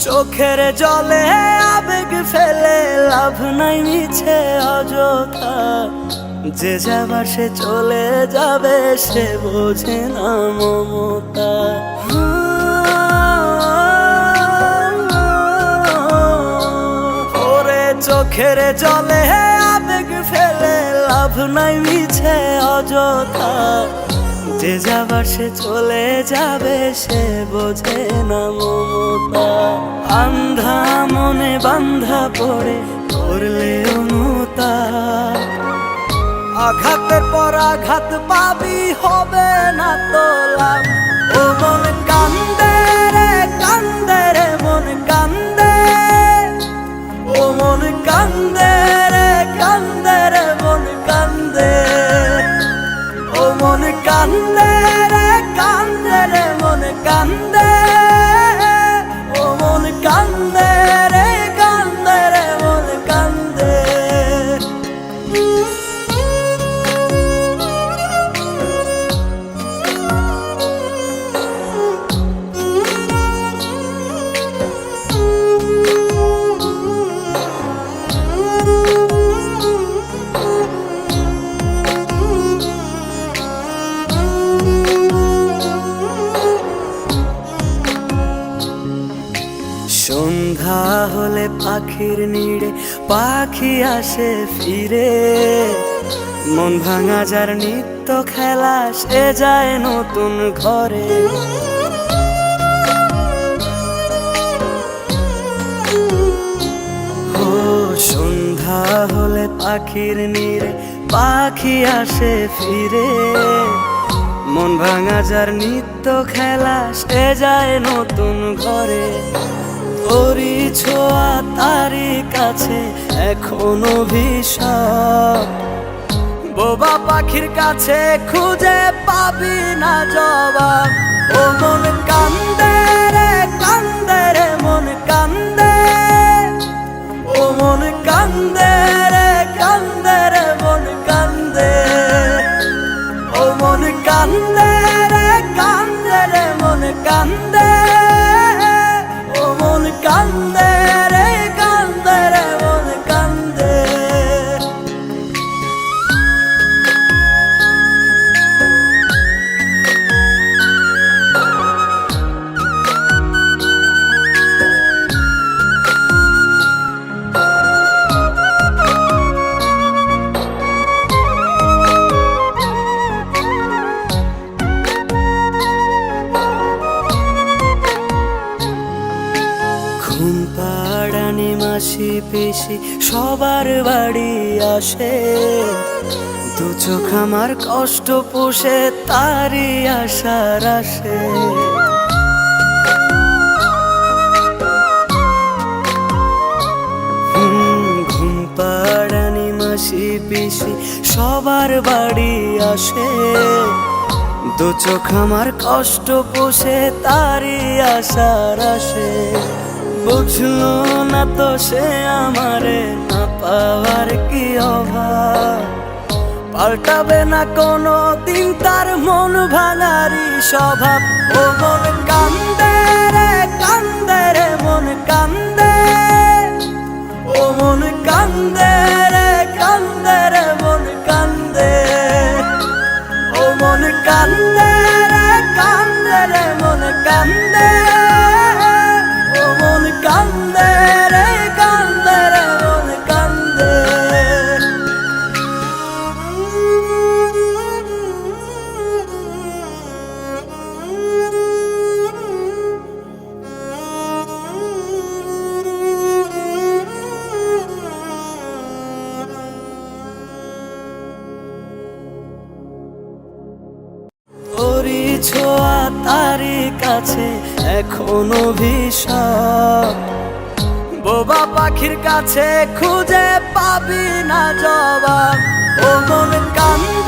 চোখের জলে আবেগ ফেলে লাভ নাই মিছে অযথা, যে যাবার সে চলে যাবে সে বোঝে না মমতা। ওরে চোখের জলে আবেগ ফেলে লাভ নাই মিছে অযথা, যে যাবার সে চলে যাবে সে বোঝে না মমতা। আন্ধা মনে বান্ধা পড়ে করলে অনুতা, আঘাতের পর আঘাত পাবি হবে না তো লাভ। ও মন কান্দে রে কান্দে রে মন কান্দে, ও মন কান্দে রে কান্দে রে মন কান্দে, ও মন কান্দে রে কান্দে রে মন কান্দে, ও মন কান্দে রে কান্দে রে মন কান্দে। সন্ধ্যা হলে পাখির নিড়ে পাখি আসে ফিরে, মন ভাঙা যার নিত্য খেলা সে যায় নতুন ঘরে। ও সন্ধ্যা হলে পাখির নিড়ে পাখি আসে ফিরে, মন ভাঙা যার নিত্য খেলা সে যায় নতুন ঘরে। ওরি ছোঁয়া তারি কাছে এখনো ভিশাপ, বোবা পাখির কাছে খুঁজে পাবি না জবাব। ও মন কান্দে রে কান্দে রে মন কান্দে, ও মন কান্দে রে কান্দে রে মন কান্দে, ও মন কান্দে রে কান্দে রে মন কান্দে, ও মন কান্দে রে কান্দে রে মন কান্দে। ঘুম পাড়ানি মাসি পিসি সবার বাড়ি আসে, দু চোখ আমার কষ্ট পুষে তারি আশার আসে। ঘুম পাড়ানি মাসি পিসি সবার বাড়ি আসে, দু চোখ আমার কষ্ট পুষে তারি আশার আসে। বুঝলো না তো সে আমারে না পাওয়ার কি অভাব, পাল্টাবে না কোনো দিন তার মন ভাঙারি স্বভাব। ও মন কান্দে রে কান্দে রে মন কান্দে, ও মন কান্দে রে কান্দে রে মন কান্দে, ও মন কান্দে রে কান্দে রে মন কান্দে, ও মন কান্দে রে কান্দে রে মন কান্দে। ওরি ছোঁয়া তারি কাছে এখনো ভিশাপ, বোবা পাখির কাছে খুঁজে পাবি না জবাব। ও মন কান্দে